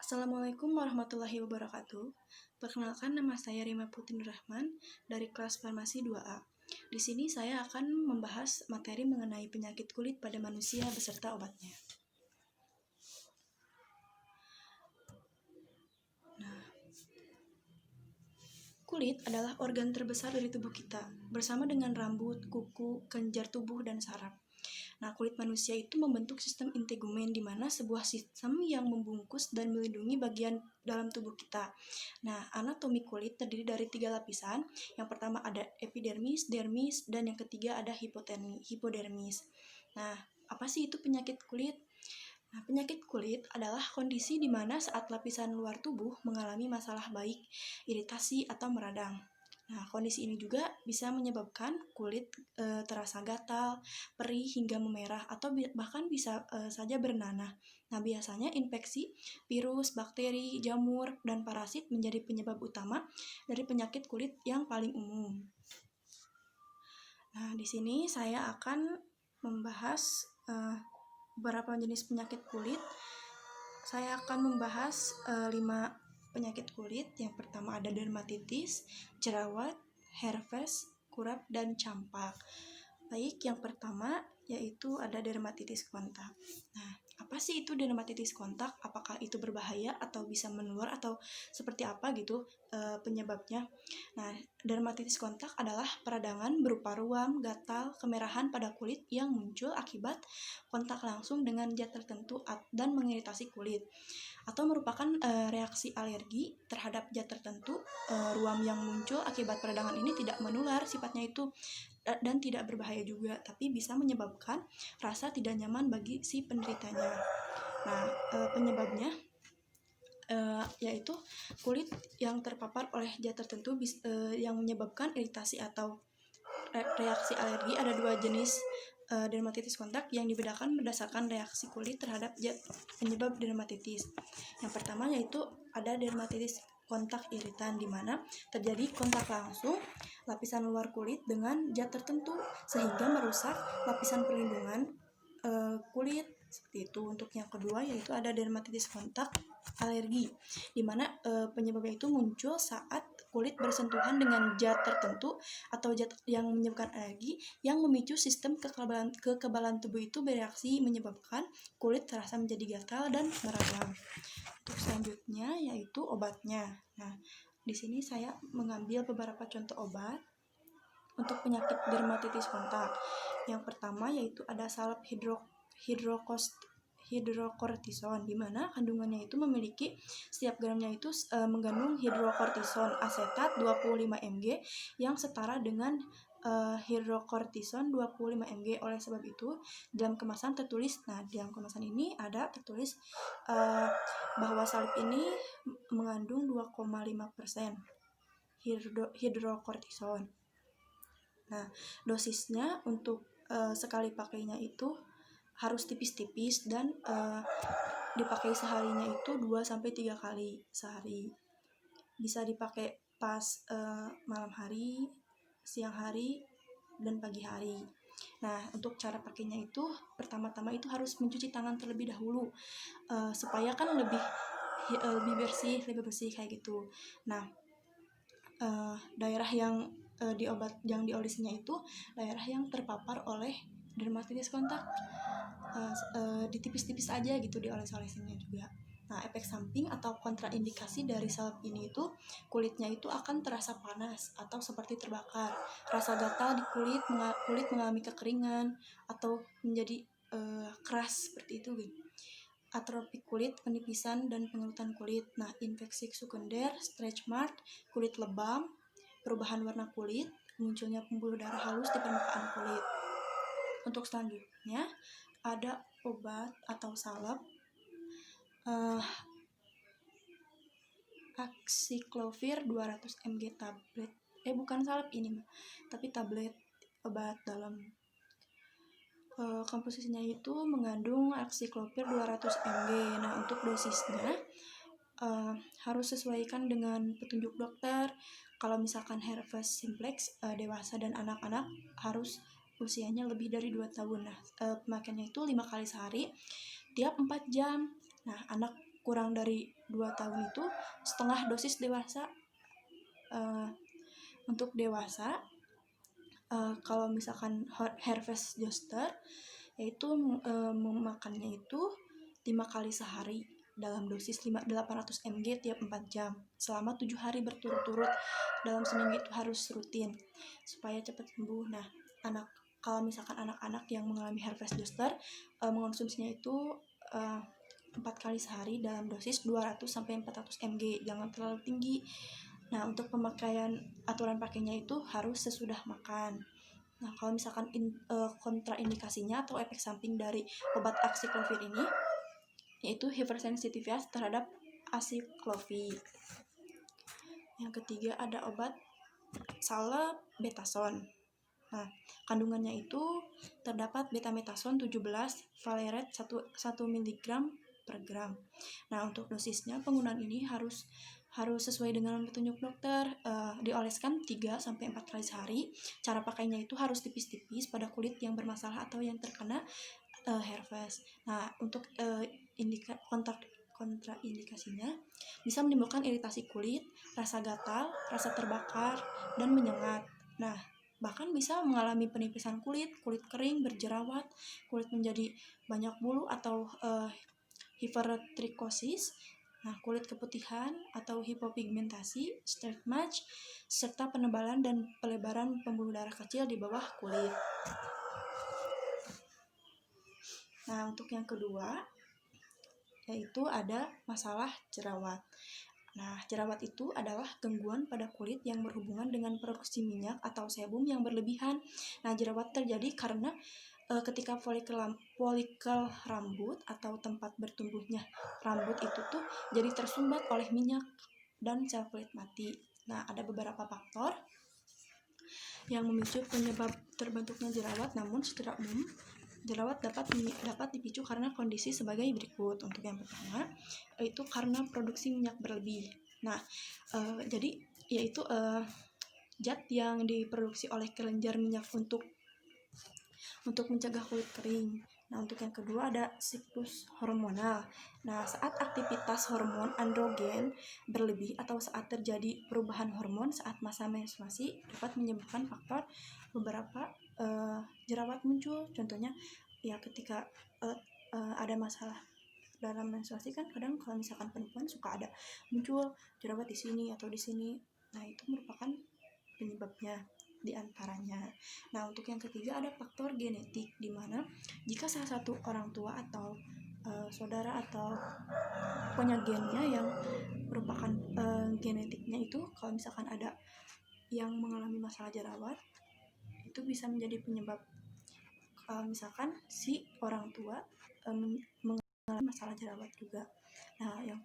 Assalamualaikum warahmatullahi wabarakatuh. Perkenalkan, nama saya Rima Putri Nurrahman dari kelas Farmasi 2A. Di sini saya akan membahas materi mengenai penyakit kulit pada manusia beserta obatnya. Kulit adalah organ terbesar dari tubuh kita, bersama dengan rambut, kuku, kelenjar tubuh, dan saraf. Nah, kulit manusia itu membentuk sistem integumen, di mana sebuah sistem yang membungkus dan melindungi bagian dalam tubuh kita. Nah, anatomi kulit terdiri dari 3 lapisan. Yang pertama ada epidermis, dermis, dan yang ketiga ada hipodermis. Nah, apa sih itu penyakit kulit? Nah, penyakit kulit adalah kondisi di mana saat lapisan luar tubuh mengalami masalah baik iritasi atau meradang. Nah, kondisi ini juga bisa menyebabkan kulit terasa gatal, perih hingga memerah atau bahkan bisa saja bernanah. Nah, biasanya infeksi virus, bakteri, jamur, dan parasit menjadi penyebab utama dari penyakit kulit yang paling umum. Nah, di sini saya akan membahas beberapa jenis penyakit kulit. Saya akan membahas 5 penyakit kulit. Yang pertama ada dermatitis, jerawat, herpes, kurap, dan campak. Baik, yang pertama yaitu ada dermatitis kontak. Nah, apa sih itu dermatitis kontak? Apakah itu berbahaya atau bisa menular atau seperti apa gitu penyebabnya? Nah, dermatitis kontak adalah peradangan berupa ruam, gatal, kemerahan pada kulit yang muncul akibat kontak langsung dengan zat tertentu dan mengiritasi kulit, atau merupakan reaksi alergi terhadap zat tertentu. Ruam yang muncul akibat peradangan ini tidak menular sifatnya itu dan tidak berbahaya juga, tapi bisa menyebabkan rasa tidak nyaman bagi si penderitanya. Nah, penyebabnya yaitu kulit yang terpapar oleh zat tertentu yang menyebabkan iritasi atau reaksi alergi. Ada 2 jenis dermatitis kontak yang dibedakan berdasarkan reaksi kulit terhadap zat penyebab dermatitis. Yang pertama yaitu ada dermatitis kontak iritan, di mana terjadi kontak langsung lapisan luar kulit dengan zat tertentu sehingga merusak lapisan perlindungan kulit seperti itu. Untuk yang kedua yaitu ada dermatitis kontak alergi, di mana penyebabnya itu muncul saat kulit bersentuhan dengan zat tertentu atau zat yang menyebabkan alergi yang memicu sistem kekebalan tubuh itu bereaksi menyebabkan kulit terasa menjadi gatal dan meradang. Untuk selanjutnya yaitu obatnya. Nah, di sini saya mengambil beberapa contoh obat untuk penyakit dermatitis kontak. Yang pertama yaitu ada salep hidrokortison, di mana kandungannya itu memiliki setiap gramnya itu mengandung hidrokortison asetat 25 mg yang setara dengan hidrokortison 25 mg. Oleh sebab itu dalam kemasan tertulis, di dalam kemasan ini ada tertulis bahwa salep ini mengandung 2,5% hidrokortison. Nah, dosisnya untuk sekali pakainya itu harus tipis-tipis dan dipakai seharinya itu 2-3 kali sehari. Bisa dipakai pas malam hari, siang hari, dan pagi hari. Nah, untuk cara pakainya itu pertama-tama itu harus mencuci tangan terlebih dahulu supaya kan lebih bersih kayak gitu. Nah, daerah yang diolesinya itu daerah yang terpapar oleh dermatitis kontak, ditipis-tipis aja gitu dioles-olesinya juga. Nah, efek samping atau kontraindikasi dari salep ini itu kulitnya itu akan terasa panas atau seperti terbakar, rasa gatal di kulit mengalami kekeringan atau menjadi keras seperti itu gitu. Atrofi kulit, penipisan dan pengerutan kulit. Nah, infeksi sekunder, stretch mark, kulit lebam, perubahan warna kulit, munculnya pembuluh darah halus di permukaan kulit. Untuk selanjutnya ada obat atau salep acyclovir 200 mg tablet. Bukan salep ini mah, tapi tablet obat dalam. Komposisinya itu mengandung acyclovir 200 mg. Nah, untuk dosisnya harus sesuaikan dengan petunjuk dokter. Kalau misalkan herpes simplex dewasa dan anak-anak harus usianya lebih dari 2 tahun. Nah, pemakaiannya itu 5 kali sehari tiap 4 jam. Nah, anak kurang dari 2 2 tahun itu setengah dosis dewasa. Untuk dewasa, kalau misalkan Herves Zoster yaitu memakannya itu 5 kali sehari dalam dosis 800 mg tiap 4 jam selama 7 hari berturut-turut dalam seminggu. Itu harus rutin supaya cepat sembuh. Nah, kalau misalkan anak-anak yang mengalami Herves Zoster, mengonsumsinya itu 4 kali sehari dalam dosis 200-400 mg, jangan terlalu tinggi. Nah, untuk pemakaian aturan pakainya itu harus sesudah makan. Nah, kalau misalkan kontraindikasinya atau efek samping dari obat aciclovir ini yaitu hipersensitivitas terhadap aciclovir. Yang ketiga ada obat salbetason. Nah, kandungannya itu terdapat betametason 17 valerate 1 mg per gram. Nah, untuk dosisnya penggunaan ini harus sesuai dengan petunjuk dokter, dioleskan 3-4 kali sehari. Cara pakainya itu harus tipis-tipis pada kulit yang bermasalah atau yang terkena Herpes. Nah, untuk kontraindikasinya bisa menimbulkan iritasi kulit, rasa gatal, rasa terbakar, dan menyengat. Nah, bahkan bisa mengalami penipisan kulit kering, berjerawat, kulit menjadi banyak bulu atau hipertrikosis. Nah, kulit keputihan atau hipopigmentasi, stretch, serta penebalan dan pelebaran pembuluh darah kecil di bawah kulit. Nah, untuk yang kedua yaitu ada masalah jerawat. Nah, jerawat itu adalah gangguan pada kulit yang berhubungan dengan produksi minyak atau sebum yang berlebihan. Nah, jerawat terjadi karena ketika folikel rambut atau tempat bertumbuhnya rambut itu tuh jadi tersumbat oleh minyak dan sel kulit mati. Nah, ada beberapa faktor yang memicu penyebab terbentuknya jerawat, namun secara umum jerawat dapat dipicu karena kondisi sebagai berikut. Untuk yang pertama yaitu karena produksi minyak berlebih. Nah, jadi yaitu zat yang diproduksi oleh kelenjar minyak untuk mencegah kulit kering. Nah, untuk yang kedua ada siklus hormonal. Nah, saat aktivitas hormon androgen berlebih atau saat terjadi perubahan hormon saat masa menstruasi dapat menyebabkan faktor beberapa jerawat muncul. Contohnya ya ketika ada masalah dalam menstruasi kan kadang kalau misalkan perempuan suka ada muncul jerawat di sini atau di sini. Nah, itu merupakan penyebabnya di antaranya. Nah, untuk yang ketiga ada faktor genetik, di mana jika salah satu orang tua atau saudara atau punya gennya yang merupakan genetiknya itu, kalau misalkan ada yang mengalami masalah jerawat, itu bisa menjadi penyebab misalkan si orang tua mengalami masalah jerawat juga. Nah, yang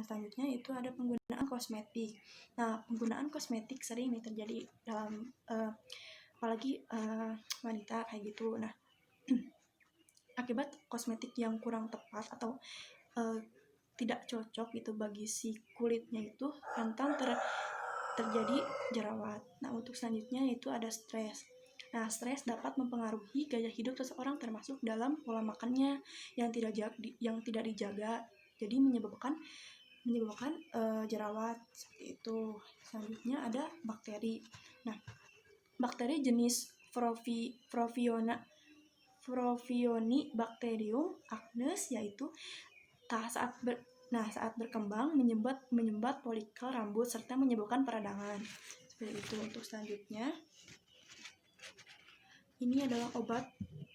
selanjutnya itu ada penggunaan kosmetik. Nah, penggunaan kosmetik sering nih terjadi dalam apalagi wanita kayak gitu. Nah, akibat kosmetik yang kurang tepat atau tidak cocok gitu bagi si kulitnya itu rentan terjadi jerawat. Nah, untuk selanjutnya itu ada stres. Nah, stres dapat mempengaruhi gaya hidup seseorang termasuk dalam pola makannya yang tidak dijaga. Jadi menyebabkan jerawat seperti itu. Selanjutnya ada bakteri. Nah, bakteri jenis Propionibacterium acnes yaitu saat berkembang menyumbat folikel rambut serta menyebabkan peradangan. Seperti itu. Untuk selanjutnya ini adalah obat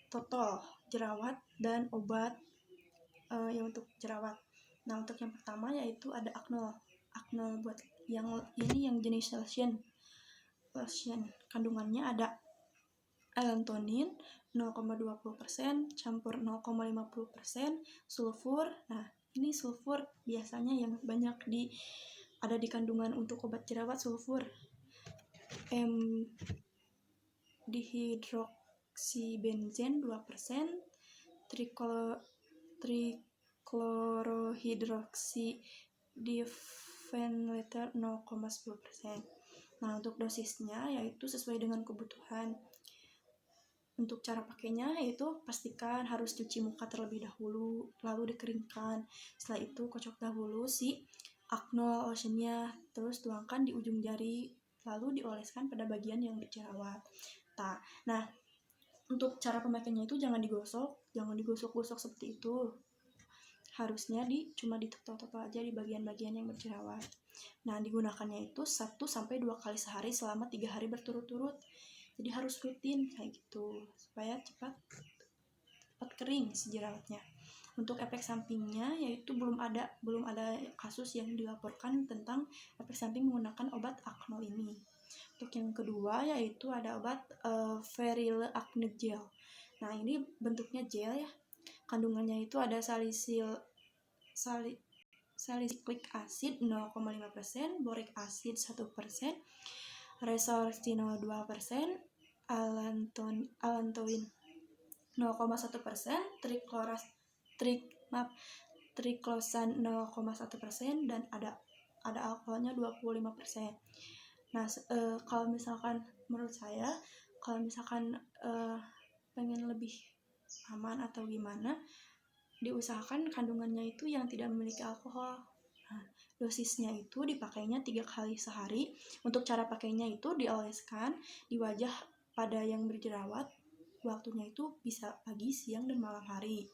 total jerawat dan obat yang untuk jerawat. Nah, untuk yang pertama yaitu ada Acnol buat yang ini yang jenis lotion. Kandungannya ada allantoin 0,20%, campur 0,50%, sulfur. Nah, ini sulfur biasanya yang banyak ada di kandungan untuk obat jerawat, sulfur. Dihidroksibenzen 2%, triklorohidroksi diphenylater 0,10%. Nah, untuk dosisnya yaitu sesuai dengan kebutuhan. Untuk cara pakainya yaitu pastikan harus cuci muka terlebih dahulu, lalu dikeringkan. Setelah itu kocok dahulu si Acne lotionnya, terus tuangkan di ujung jari, lalu dioleskan pada bagian yang berjerawat. Nah, untuk cara pemakaiannya itu jangan digosok-gosok seperti itu. Harusnya cuma ditoto aja di bagian-bagian yang berjerawat. Nah, digunakannya itu 1-2 kali sehari selama 3 hari berturut-turut. Jadi harus rutin kayak gitu supaya cepat kering si jerawatnya. Untuk efek sampingnya yaitu belum ada kasus yang dilaporkan tentang efek samping menggunakan obat Acne ini. Untuk yang kedua yaitu ada obat Ferile Acne Gel. Nah, ini bentuknya gel ya. Kandungannya itu ada salicylic acid 0,5%, boric acid 1%, resorcinol 2%, allantoin 0,1%, triclosan 0,1%, dan ada alkoholnya 25%. Nah, kalau misalkan menurut saya, kalau misalkan pengen lebih aman atau gimana, diusahakan kandungannya itu yang tidak memiliki alkohol. Nah, dosisnya itu dipakainya 3 kali sehari. Untuk cara pakainya itu dioleskan di wajah pada yang berjerawat. Waktunya itu bisa pagi, siang, dan malam hari.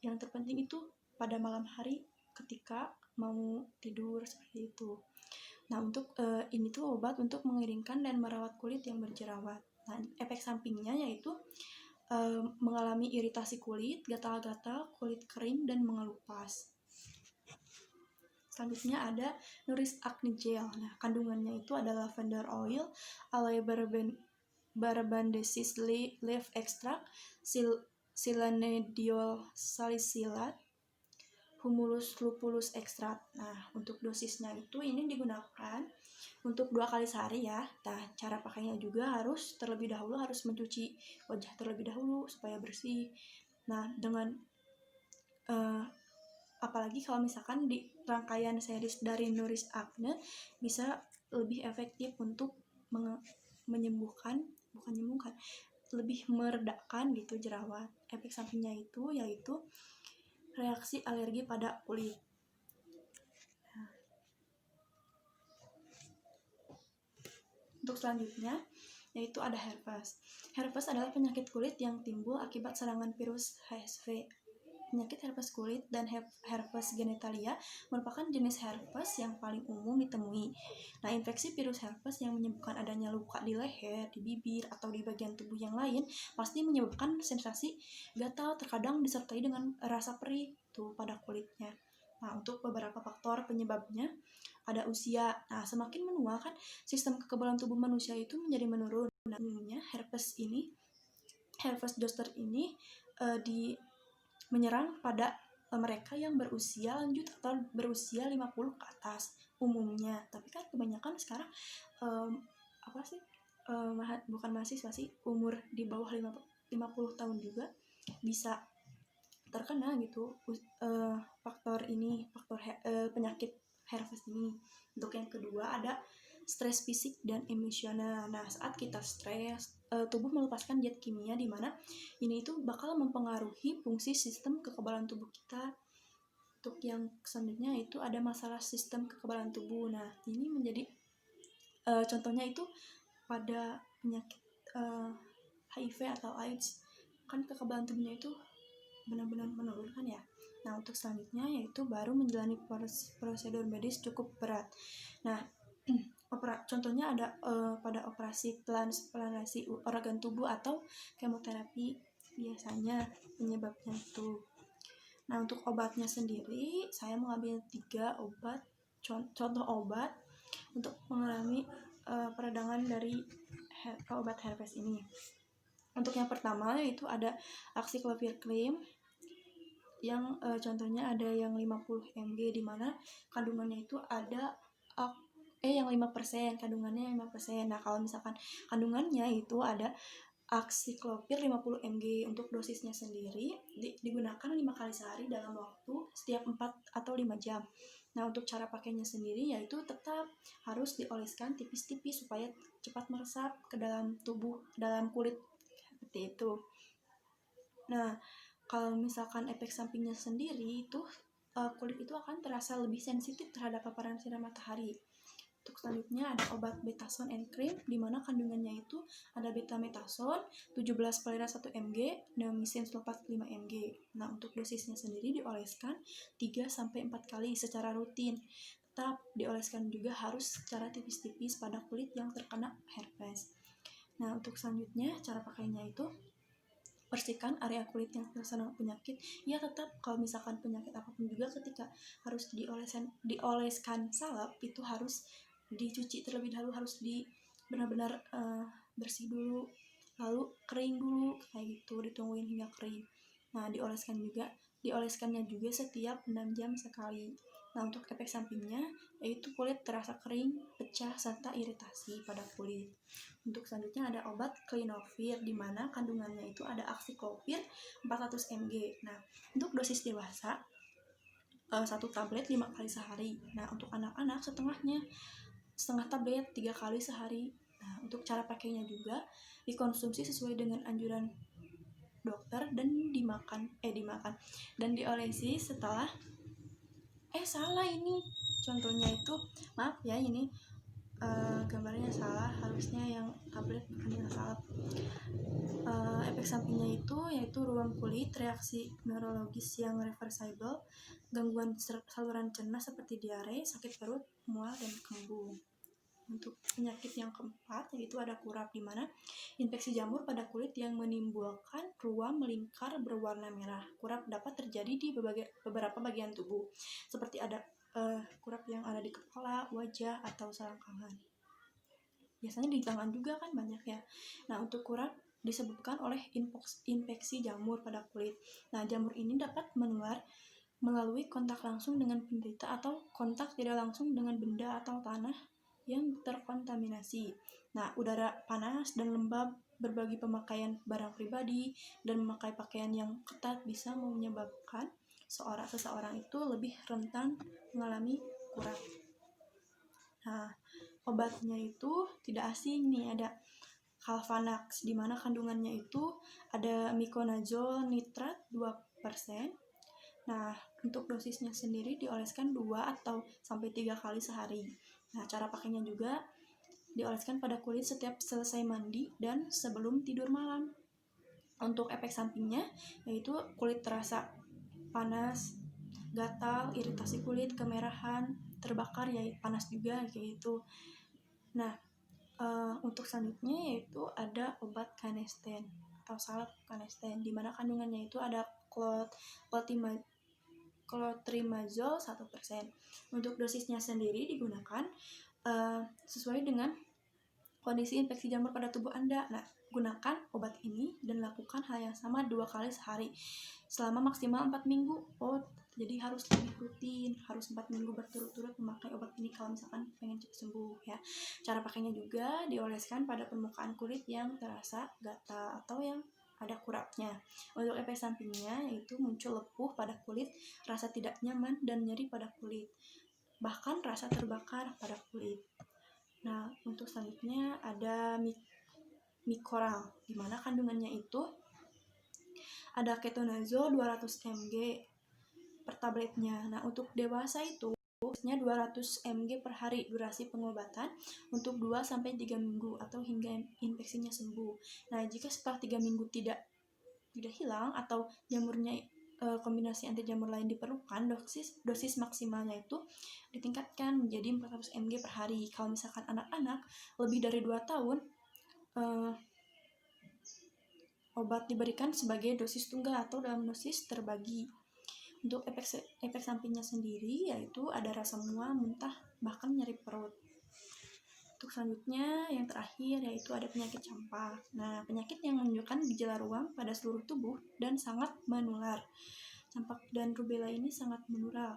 Yang terpenting itu pada malam hari ketika mau tidur seperti itu. Nah, untuk ini tuh obat untuk mengeringkan dan merawat kulit yang berjerawat. Nah, efek sampingnya yaitu mengalami iritasi kulit, gatal-gatal, kulit kering, dan mengelupas. Selanjutnya ada Nourish Acne Gel. Nah, kandungannya itu ada lavender oil, aloe barbadensis leaf extract, silanediol salicylate, humulus lupulus extract. Nah, untuk dosisnya itu ini digunakan untuk 2 kali sehari ya. Nah, cara pakainya juga terlebih dahulu harus mencuci wajah terlebih dahulu supaya bersih. Nah, dengan apalagi kalau misalkan di rangkaian series dari Nourish Acne bisa lebih efektif untuk lebih meredakan gitu jerawat. Efek sampingnya itu yaitu reaksi alergi pada kulit. Untuk selanjutnya yaitu ada herpes. Herpes adalah penyakit kulit yang timbul akibat serangan virus HSV. Penyakit herpes kulit dan herpes genitalia merupakan jenis herpes yang paling umum ditemui. Nah, infeksi virus herpes yang menyebabkan adanya luka di leher, di bibir, atau di bagian tubuh yang lain pasti menyebabkan sensasi gatal, terkadang disertai dengan rasa perih pada kulitnya. Nah, untuk beberapa faktor penyebabnya ada usia. Nah, semakin menua kan sistem kekebalan tubuh manusia itu menjadi menurun. Nah, umumnya herpes zoster ini menyerang pada mereka yang berusia lanjut atau berusia 50 ke atas umumnya. Tapi kan kebanyakan sekarang bukan mahasiswa sih, umur di bawah 50 tahun juga bisa terkena gitu penyakit herpes ini. Untuk yang kedua ada stres fisik dan emosional. Nah, saat kita stres, tubuh melepaskan zat kimia di mana ini itu bakal mempengaruhi fungsi sistem kekebalan tubuh kita. Untuk yang selanjutnya itu ada masalah sistem kekebalan tubuh. Nah, ini menjadi contohnya itu pada penyakit HIV atau AIDS, kan kekebalan tubuhnya itu benar-benar menurun kan ya. Nah, untuk selanjutnya yaitu baru menjalani prosedur medis cukup berat. Nah, contohnya ada pada operasi transplantasi organ tubuh atau kemoterapi biasanya penyebabnya itu. Nah, untuk obatnya sendiri saya mengambil 3 obat contoh obat untuk mengalami peradangan dari obat herpes ini. Untuk yang pertama yaitu ada Acyclovir cream yang contohnya ada yang 50 mg di mana kandungannya itu ada yang 5%, kandungannya 5%. Nah, kalau misalkan kandungannya itu ada Acyclovir 50 mg. Untuk dosisnya sendiri digunakan 5 kali sehari dalam waktu setiap 4 atau 5 jam. Nah, untuk cara pakainya sendiri yaitu tetap harus dioleskan tipis-tipis supaya cepat meresap ke dalam kulit seperti itu. Nah, kalau misalkan efek sampingnya sendiri itu kulit itu akan terasa lebih sensitif terhadap paparan sinar matahari. Untuk selanjutnya ada obat Betason and Cream, di mana kandungannya itu ada betametason 17 per 1 mg, neomycin sulfat 5 mg. Nah, untuk dosisnya sendiri dioleskan 3-4 kali secara rutin. Tetap dioleskan juga harus secara tipis-tipis pada kulit yang terkena herpes. Nah, untuk selanjutnya cara pakainya itu bersihkan area kulit yang terkena penyakit. Ya, tetap kalau misalkan penyakit apapun juga ketika harus dioleskan salep itu harus dicuci terlebih dahulu, harus benar-benar bersih dulu, lalu kering dulu kayak gitu, ditungguin hingga kering. Nah, dioleskannya juga setiap 6 jam sekali. Nah, untuk efek sampingnya yaitu kulit terasa kering, pecah, serta iritasi pada kulit. Untuk selanjutnya ada obat Klinovir, di mana kandungannya itu ada aksiklopir 400 mg. Nah, untuk dosis dewasa 1 tablet 5 kali sehari. Nah, untuk anak-anak setengah tablet 3 kali sehari. Nah, untuk cara pakainya juga dikonsumsi sesuai dengan anjuran dokter dan dimakan dan diolesi setelah salah ini contohnya itu, maaf ya, ini gambarnya salah, harusnya yang tablet bukan yang salah. Efek sampingnya itu yaitu ruam kulit, reaksi neurologis yang reversible, gangguan saluran cerna seperti diare, sakit perut, mual, dan kembung. Untuk penyakit yang keempat yaitu ada kurap, di mana infeksi jamur pada kulit yang menimbulkan ruam melingkar berwarna merah. Kurap dapat terjadi di beberapa bagian tubuh, seperti ada kurap yang ada di kepala, wajah, atau selangkangan. Biasanya di tangan juga kan banyak ya. Nah, untuk kurap disebabkan oleh infeksi jamur pada kulit. Nah, jamur ini dapat menular melalui kontak langsung dengan penderita atau kontak tidak langsung dengan benda atau tanah yang terkontaminasi. Nah, udara panas dan lembab, berbagi pemakaian barang pribadi, dan memakai pakaian yang ketat bisa menyebabkan seseorang itu lebih rentan mengalami kurap. Nah, obatnya itu tidak asing nih, ada Calvanax, di mana kandungannya itu ada miconazole nitrat 2%. Nah, untuk dosisnya sendiri dioleskan 2 atau sampai 3 kali sehari. Nah, cara pakainya juga dioleskan pada kulit setiap selesai mandi dan sebelum tidur malam. Untuk efek sampingnya yaitu kulit terasa panas, gatal, iritasi kulit, kemerahan, terbakar, ya panas juga kayak gitu. Nah, untuk selanjutnya yaitu ada obat Canesten atau salep Canesten, di mana kandungannya itu ada clotrimazole 1%. Untuk dosisnya sendiri digunakan sesuai dengan kondisi infeksi jamur pada tubuh Anda. Nah, gunakan obat ini dan lakukan hal yang sama 2 kali sehari selama maksimal 4 minggu. Jadi harus lebih rutin, harus 4 minggu berturut-turut memakai obat ini kalau misalkan pengen cepat sembuh ya. Cara pakainya juga dioleskan pada permukaan kulit yang terasa gatal atau yang ada kurapnya. Untuk efek sampingnya yaitu muncul lepuh pada kulit, rasa tidak nyaman, dan nyeri pada kulit, bahkan rasa terbakar pada kulit. Nah, untuk selanjutnya ada Micoral, di mana kandungannya itu ada ketonazole 200 mg per tabletnya. Nah, untuk dewasa itu dosisnya 200 mg per hari, durasi pengobatan untuk 2-3 minggu atau hingga infeksinya sembuh. Nah, jika setelah 3 minggu tidak hilang atau jamurnya kombinasi anti jamur lain diperlukan, dosis maksimalnya itu ditingkatkan menjadi 400 mg per hari. Kalau misalkan anak-anak lebih dari 2 tahun, obat diberikan sebagai dosis tunggal atau dalam dosis terbagi. Untuk efek sampingnya sendiri yaitu ada rasa mual, muntah, bahkan nyeri perut. Untuk selanjutnya yang terakhir yaitu ada penyakit campak. Nah, penyakit yang menunjukkan gejala ruam pada seluruh tubuh dan sangat menular. Campak dan rubella ini sangat menular,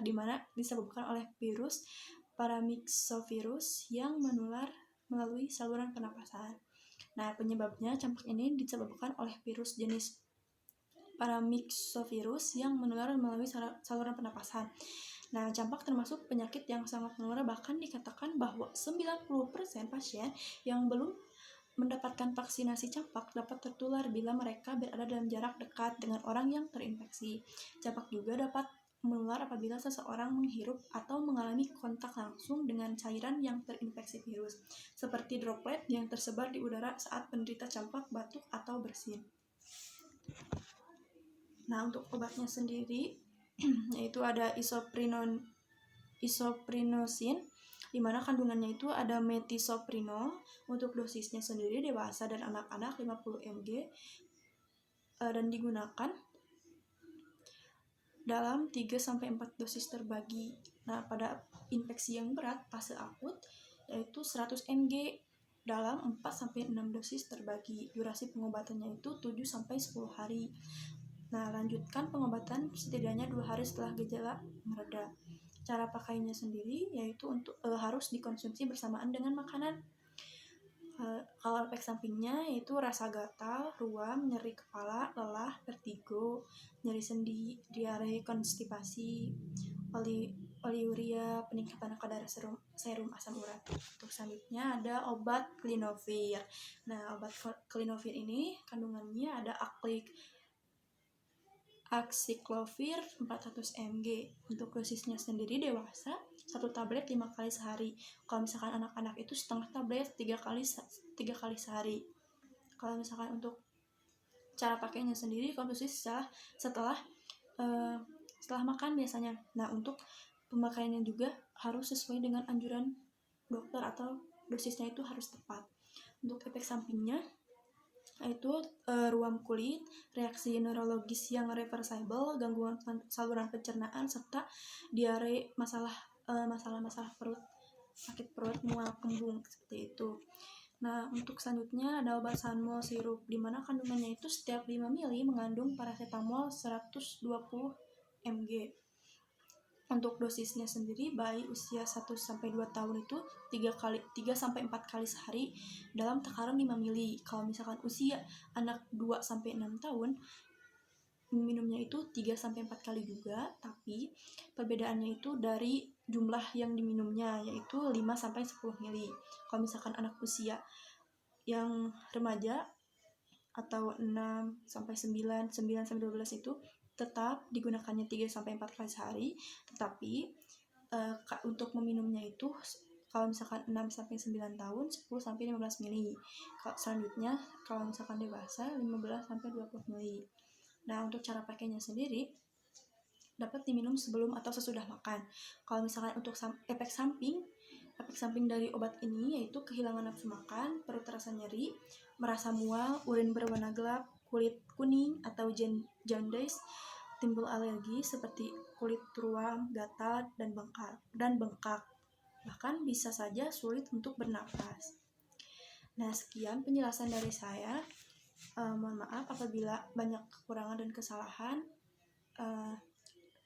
di mana disebabkan oleh virus paramyxovirus yang menular melalui saluran pernapasan. Nah, penyebabnya campak ini disebabkan oleh virus jenis paramyxovirus yang menular melalui saluran pernapasan. Nah, campak termasuk penyakit yang sangat menular, bahkan dikatakan bahwa 90% pasien yang belum mendapatkan vaksinasi campak dapat tertular bila mereka berada dalam jarak dekat dengan orang yang terinfeksi. Campak juga dapat menular apabila seseorang menghirup atau mengalami kontak langsung dengan cairan yang terinfeksi virus, seperti droplet yang tersebar di udara saat penderita campak batuk atau bersin. Nah, untuk obatnya sendiri yaitu ada isoprinosin, di mana kandungannya itu ada metisoprino. Untuk dosisnya sendiri dewasa dan anak-anak 50 mg dan digunakan dalam 3-4 dosis terbagi. Nah, pada infeksi yang berat fase akut yaitu 100 mg dalam 4-6 dosis terbagi. Durasi pengobatannya itu 7-10 hari. Nah, lanjutkan pengobatan setidaknya 2 hari setelah gejala mereda. Cara pakainya sendiri yaitu harus dikonsumsi bersamaan dengan makanan. Kalau efek sampingnya yaitu rasa gatal, ruam, nyeri kepala, lelah, vertigo, nyeri sendi, diare, konstipasi, poliuria, peningkatan kadar serum asam urat. Untuk selanjutnya ada obat Klinovir. Nah, obat Klinovir ini kandungannya ada acyclovir 400 mg. Untuk dosisnya sendiri dewasa 1 tablet 5 kali sehari. Kalau misalkan anak-anak itu setengah tablet 3 kali sehari. Kalau misalkan untuk cara pakainya sendiri konsumsi setelah makan biasanya. Nah, untuk pemakaiannya juga harus sesuai dengan anjuran dokter atau dosisnya itu harus tepat. Untuk efek sampingnya yaitu ruam kulit, reaksi neurologis yang reversible, gangguan saluran pencernaan, serta diare, masalah perut, sakit perut, mual, kembung, seperti itu. Nah, untuk selanjutnya ada obat Sanmol sirup, di mana kandungannya itu setiap 5 ml mengandung paracetamol 120 mg. Untuk dosisnya sendiri bayi usia 1-2 tahun itu 3-4 kali sehari dalam takaran 5 ml. Kalau misalkan usia anak 2-6 tahun minumnya itu 3-4 kali juga, tapi perbedaannya itu dari jumlah yang diminumnya yaitu 5-10 ml. Kalau misalkan anak usia yang remaja atau 6-9, 9-12 itu tetap digunakannya 3-4 kali sehari, tetapi untuk meminumnya itu kalau misalkan 6-9 tahun 10-15 ml. Selanjutnya kalau misalkan dewasa 15-20 ml. Nah, untuk cara pakainya sendiri dapat diminum sebelum atau sesudah makan. Kalau misalkan untuk efek samping dari obat ini yaitu kehilangan nafsu makan, perut terasa nyeri, merasa mual, urin berwarna gelap, kulit kuning atau jaundice, timbul alergi seperti kulit ruam, gatal, dan bengkak. Bahkan bisa saja sulit untuk bernapas. Nah, sekian penjelasan dari saya. Mohon maaf apabila banyak kekurangan dan kesalahan.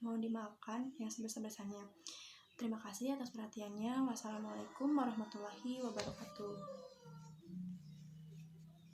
Mohon dimaafkan yang sebesar-besarnya. Terima kasih atas perhatiannya. Wassalamualaikum warahmatullahi wabarakatuh.